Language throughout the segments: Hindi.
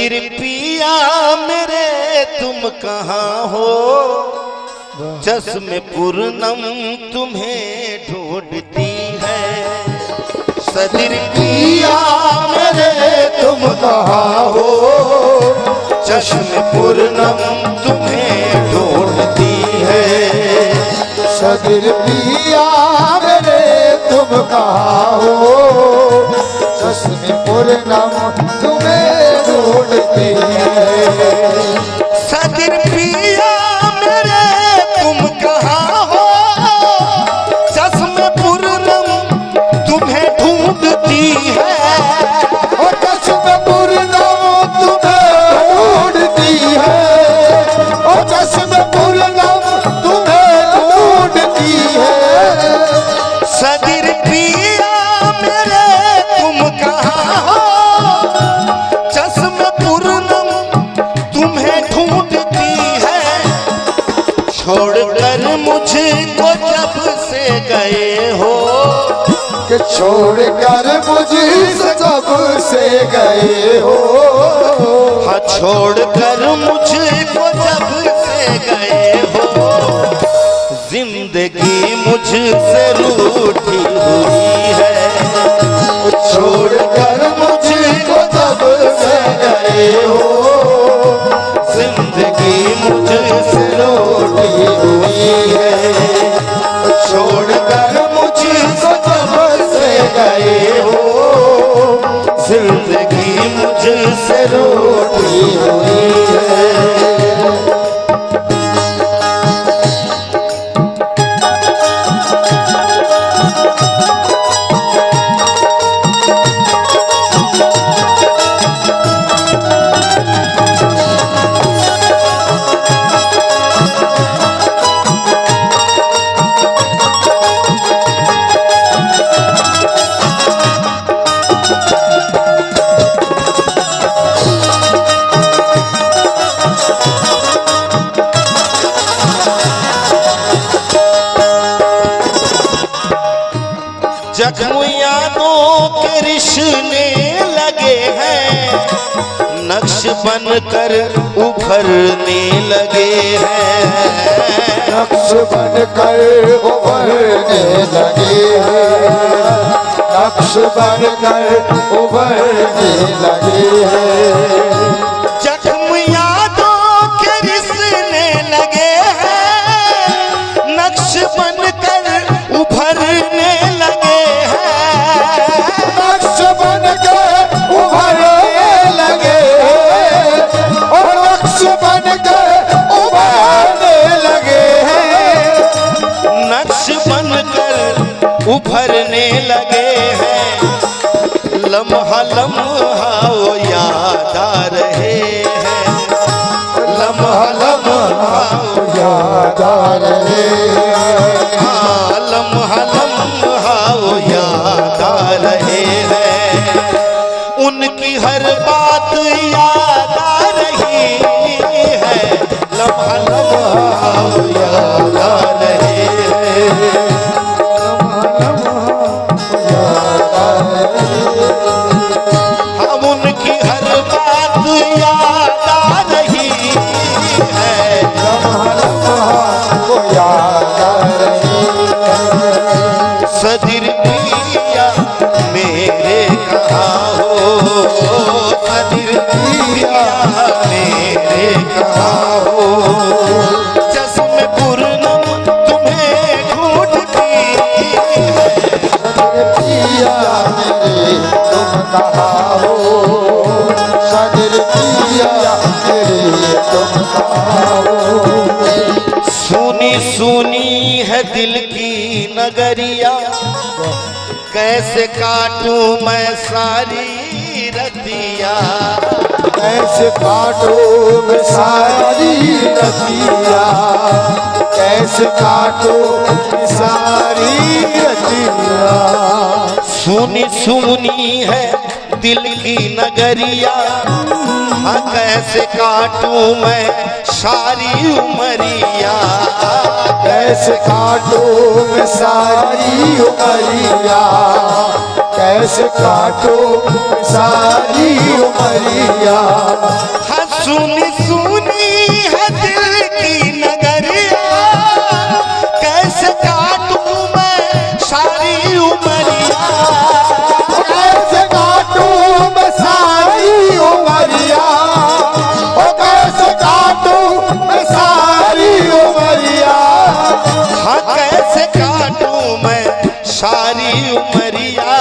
सदिर पिया मेरे तुम कहाँ हो, चश्मे पूर्णम तुम्हें ढूंढती है। सदिर पिया मेरे तुम कहाँ हो, चश्मे पूर्णम तुम्हें ढूंढती है। सदिर पिया मेरे तुम कहाँ हो, चश्मे पूर्णम तुम्हें ढूंढती है। सदिर पिया मेरे तुम कहाँ हो, चश्मे पूर्णम तुम्हें ढूंढती है। और चश्मे पूर्णम तुम्हें ढूंढती है, और चश्मे पूर्णम तुम्हें ढूंढती है। सदिर पिया मेरे तुम कहाँ हो, चश्मे पूर्णम तुम्हें ढूंढती है। छोड़कर मुझको जब से गए हो, कि छोड़कर मुझे जब से गए हो। हाँ छोड़कर मुझको जब से गए हो, जिंदगी मुझसे रूठी हुई है। छोड़कर मुझको जब से गए हो, जिंदगी मुझसे रूठी हुई है। छोड़कर मुझको जब से गए हो, जिंदगी मुझसे रूठी हुई है। जख्म यादों के रिश्ते लगे हैं, नक्श बनकर उभरने लगे हैं। नक्श बनकर उभरने लगे हैं, नक्श बनकर उभरने लगे हैं। जख्म यादों के रिश्ते लगे हैं, नक्श बनकर उभरने लगे हैं। नक्श बनकर उभरने लगे हैं, और नक्श बनकर उभरने लगे हैं। नक्श बनकर उभरने लगे हैं। लम्हा लम्हा वो याद आ रहे हैं, लम्हा लम्हा याद आ रहे हैं। हाँ लम्हा लम्हा वो याद आ रहे हैं। उनकी हर बात याद आ रही है, लम्हा लम्हा वो याद आ रहे हैं। हम उनकी हर बात याद आ रही है। सदिर पिया मेरे कहाँ हो, सदिर पिया मेरे कहाँ हो, चश्मे पूर्णम तुम्हें ढूंढती है। पिया मेरे तुम कहाँ हो, सदिर पिया मेरे तुम कहाँ हो। सुनी सुनी है दिल की नगरिया, कैसे काटूं मैं सारी रतिया। कैसे काटो मैं सारी रतिया, कैसे काटो मैं सारी रतिया। सुनी सुनी है दिल की नगरिया, हाँ कैसे काटूं मैं सारी उमरिया। कैसे काटो मैं सारी उमरिया, कैसे काटो मैं सारी उमरिया। सुनी सुनी है दिल की नगरिया, कैसे काटूं मैं सारी उमरिया, कैसे काटूं मैं सारी उमरिया, ओ कैसे काटूं मैं सारी उमरिया, हाँ कैसे काटूं मैं सारी उमरिया।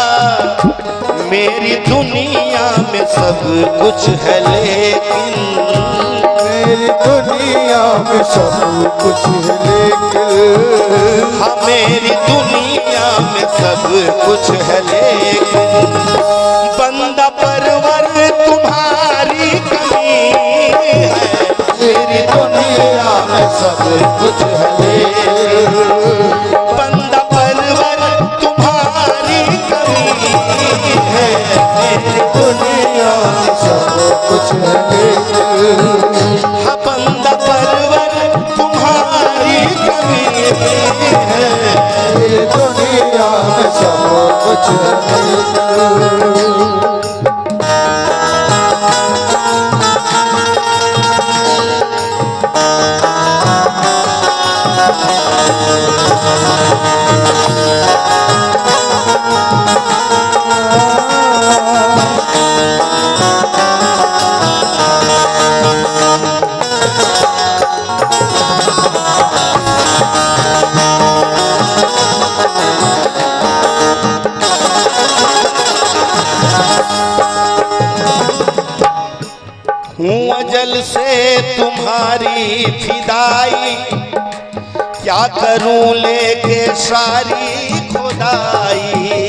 मेरी दुनिया में सब कुछ है लेकिन, मेरी दुनिया में सब कुछ है लेकिन, हाँ मेरी दुनिया में सब कुछ है लेकिन, बंदा परवर तुम्हारी कमी है। मेरी दुनिया में सब कुछ है लेकिन, बंदा परवर तुम्हारी कमी है। मेरी दुनिया में सब कुछ है लेकिन, हाँ बंदा परवर तुम्हारी कमी है। मेरी दुनिया में सब कुछ है लेकिन। हूँ अजल से तुम्हारी फिदाई, क्या करूं लेके सारी खुदाई,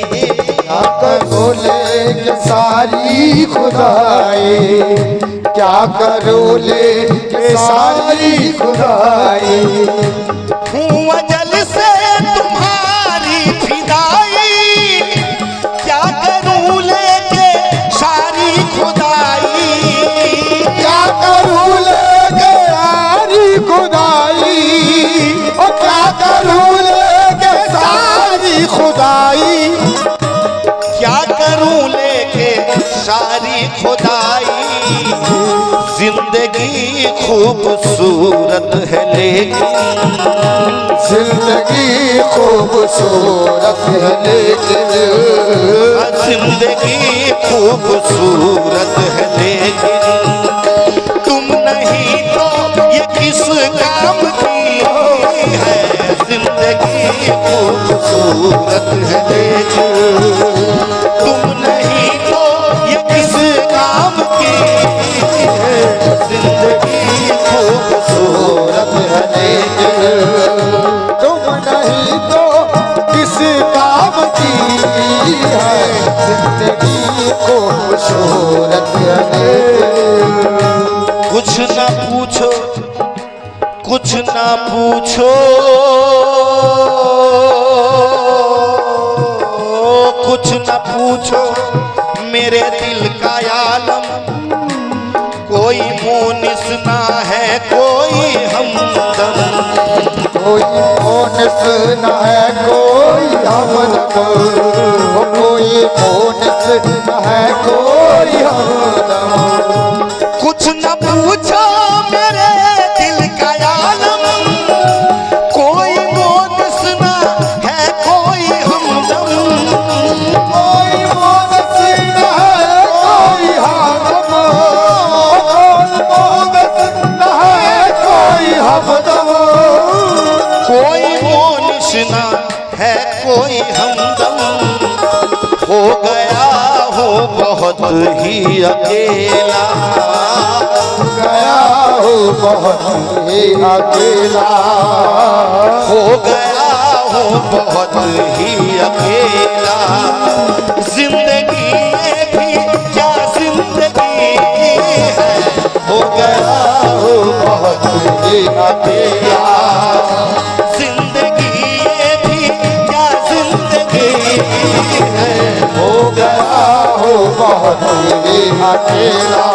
क्या करो लेके सारी खुदाई, क्या करो लेके सारी खुदाई, हूँ अजल से तुम्हारी फिदाई, क्या करूं लेके सारी खुदाई, क्या करूँ लेके सारी खुदाई, ओ क्या करूँ लेके सारी खुदाई, क्या करूं लेके सारी खुदाई। जिंदगी खूबसूरत है लेकिन, जिंदगी खूबसूरत है लेकिन, जिंदगी खूबसूरत है लेकिन, तुम नहीं तो ये किस काम की है। जिंदगी खूबसूरत है लेकिन, तुम नहीं तो ये किस काम की है। जिंदगी खूबसूरत है लेकिन, तुम नहीं तो किस काम की है। जिंदगी खूबसूरत है, कुछ ना पूछो कुछ ना पूछो, कुछ ना पूछो मेरे दिल का आलम, कोई मुनिस ना है कोई हमदम, कोई मोनस न है कोई हमदम, कोई मोनस न है कोई हमदम। कुछ ना पूछो मेरे दिल का आलम, कोई मुनिस ना है कोई हमदम, कोई मोनस न है कोई हमदम, कोई मोनस न है कोई हमदम, कोई मोनिश ना है कोई हमदम। हो गया हूँ बहुत ही अकेला, गया हो बहुत ही अकेला, हो गया हूँ बहुत ही अकेला। जिंदगी ये भी क्या जिंदगी है, हो गया हूँ बहुत ही अकेला। जिंदगी ये भी क्या जिंदगी है, हो गया हो बहुत ही अकेला।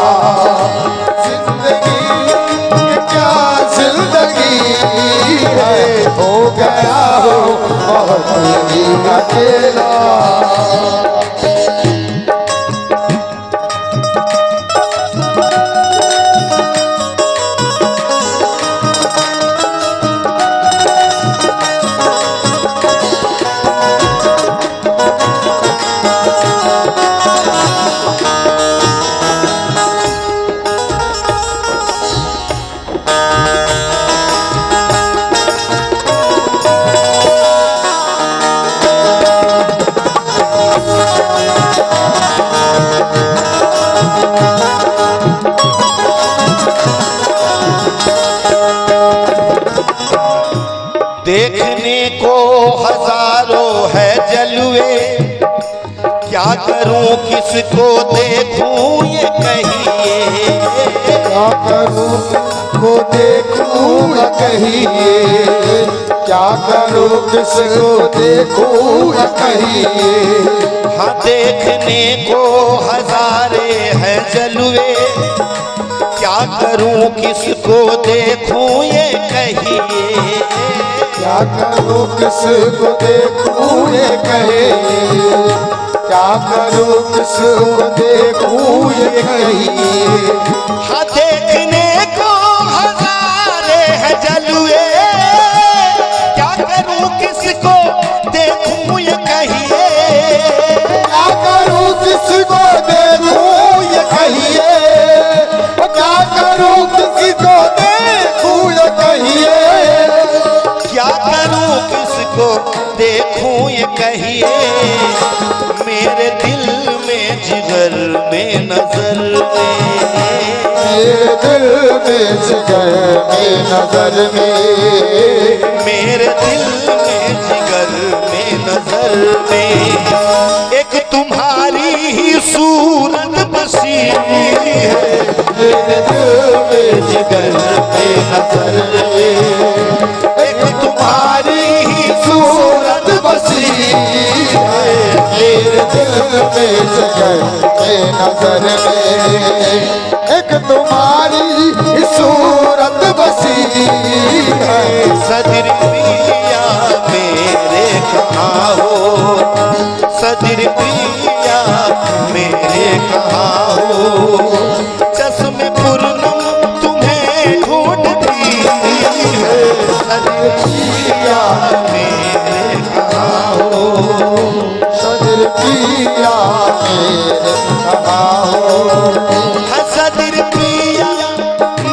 जिंदगी ये क्या जिंदगी है, हो गया हो बहुत ही अकेला। करूं किसको देखूं ये कहिए, क्या करूं को देखूं या कहिए, क्या करूं किसको देखूं या कहिए। हाँ देखने को हजारे हैं जलवे, क्या करूं किसको देखूं ये कहिए, क्या करूं किसको देखूं ये कहिए, क्या करूं किसको देखूं ये कहिए। हाँ देखने को हजारे हैं जलवे, क्या करूं किसको देखूं ये कहिए, क्या करूं किसको देखूं ये कहिए, क्या करूं किसको देखूं ये कहिए। क्या करूं किसको देखूं ये कहिए, मेरे दिल में जिगर में नजर में, मेरे दिल में जिगर में नजर में, मेरे दिल में जिगर में नजर में, एक तुम्हारी ही सूरत बसी है, मेरे दिल में जिगर में नजर में, एक तुम्हारी ही सूरत बसी है, मेरे दिल में जिगर में नजर में, एक तुम्हारी सूरत बसी है। सदर पिया मेरे कहाँ हो, सदर पिया मेरे कहाँ हो, चश्मे पूर्णम तुम्हें ढूंढती है, सदर पिया मेरे कहाँ हो, सदर पिया मेरे कहाँ हो, सदर पिया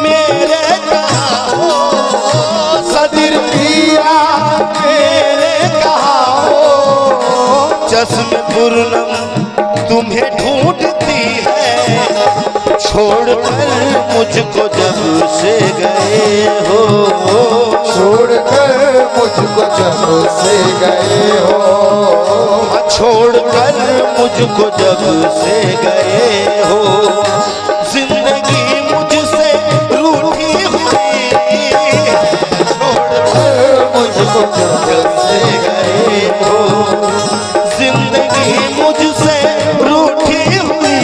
मेरे कहाँ हो, सदर पिया मेरे कहाँ हो, चश्मे पूर्णम तुम्हें ढूंढती है, छोड़कर मुझको जब से गए हो, छोड़कर मुझको जब से गए हो, छोड़कर मुझको जब से गए हो, जिंदगी मुझसे रूठी हुई, छोड़कर मुझको जब से गए हो, जिंदगी मुझसे रूठी हुई,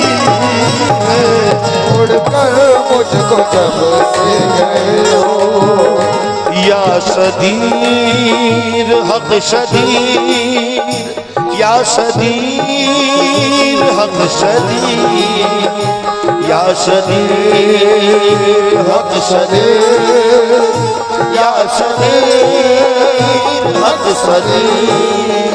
छोड़कर मुझको जब से गए हो। या शदीर हक शदीर, या शदीर हक शदीर, या शदीर हक शदीर, या शदीर हक शदीर।